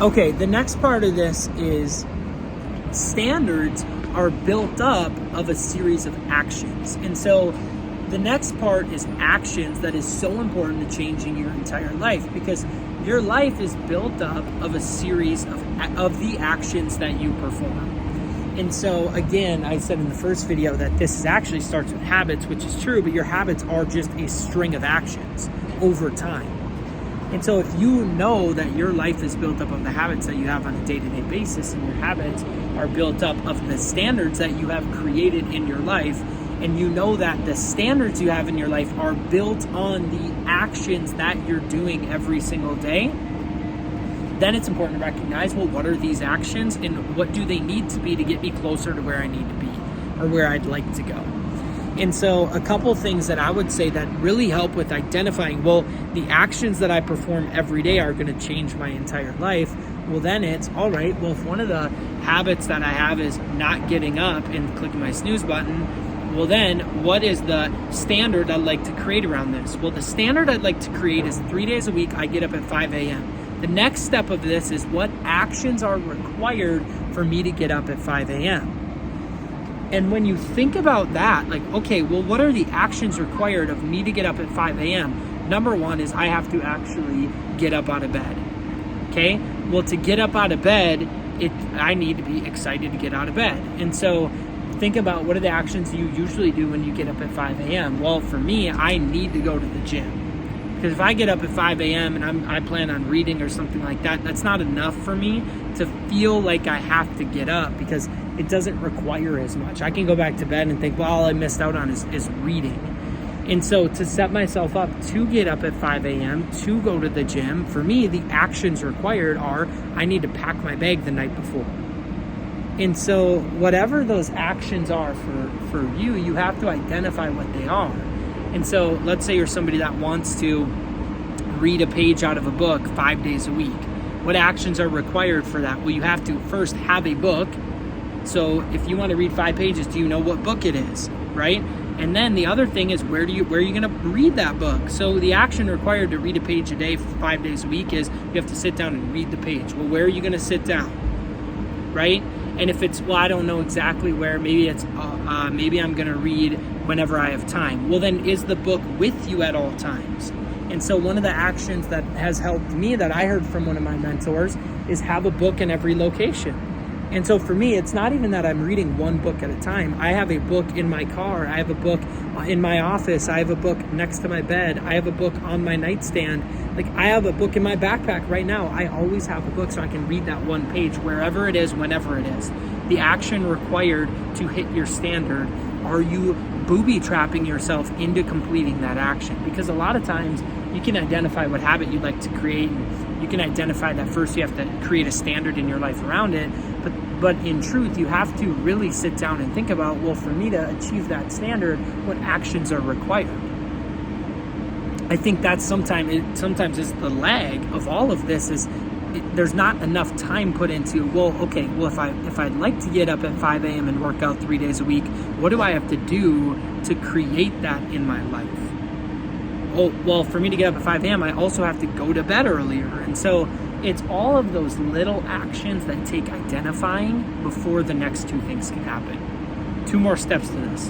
Okay, the next part of this is standards are built up of a series of actions. And so the next part is actions that is so important to changing your entire life, because your life is built up of a series of the actions that you perform. And so again, I said in the first video that this actually starts with habits, which is true, but your habits are just a string of actions over time. And so if you know that your life is built up of the habits that you have on a day-to-day basis, and your habits are built up of the standards that you have created in your life, and you know that the standards you have in your life are built on the actions that you're doing every single day, then it's important to recognize, well, what are these actions and what do they need to be to get me closer to where I need to be or where I'd like to go? And so a couple things that I would say that really help with identifying, well, the actions that I perform every day are going to change my entire life. Well, then it's, all right, well, if one of the habits that I have is not getting up and clicking my snooze button, well, then what is the standard I'd like to create around this? Well, the standard I'd like to create is 3 days a week, I get up at 5 a.m. The next step of this is what actions are required for me to get up at 5 a.m. And when you think about that, like, okay, well, what are the actions required of me to get up at 5 a.m.? Number one is I have to actually get up out of bed, okay? Well, to get up out of bed, I need to be excited to get out of bed. And so think about, what are the actions you usually do when you get up at 5 a.m.? Well, for me, I need to go to the gym. Because if I get up at 5 a.m. and I plan on reading or something like that, that's not enough for me to feel like I have to get up, because it doesn't require as much. I can go back to bed and think, well, all I missed out on is reading. And so to set myself up to get up at 5 a.m., to go to the gym, for me, the actions required are I need to pack my bag the night before. And so whatever those actions are for you, you have to identify what they are. And so let's say you're somebody that wants to read a page out of a book 5 days a week. What actions are required for that? Well, you have to first have a book. So if you want to read 5 pages, do you know what book it is, right? And then the other thing is, where are you going to read that book? So the action required to read a page a day for 5 days a week is you have to sit down and read the page. Well, where are you going to sit down, right? And if it's, well, I don't know exactly where, maybe it's, maybe I'm going to read whenever I have time. Well, then is the book with you at all times? And so one of the actions that has helped me, that I heard from one of my mentors, is have a book in every location. And so for me, it's not even that I'm reading one book at a time. I have a book in my car. I have a book in my office. I have a book next to my bed. I have a book on my nightstand. Like, I have a book in my backpack right now. I always have a book so I can read that one page wherever it is, whenever it is. The action required to hit your standard, are you booby trapping yourself into completing that action? Because a lot of times you can identify what habit you'd like to create, and you can identify that first you have to create a standard in your life around it. But in truth, you have to really sit down and think about, well, for me to achieve that standard, what actions are required? I think that's sometimes is the lag of all of this, is there's not enough time put into, well, okay, well, if I'd like to get up at 5 a.m. and work out 3 days a week, what do I have to do to create that in my life? Oh, well, for me to get up at 5 a.m., I also have to go to bed earlier. And so it's all of those little actions that take identifying before the next two things can happen. 2 more steps to this.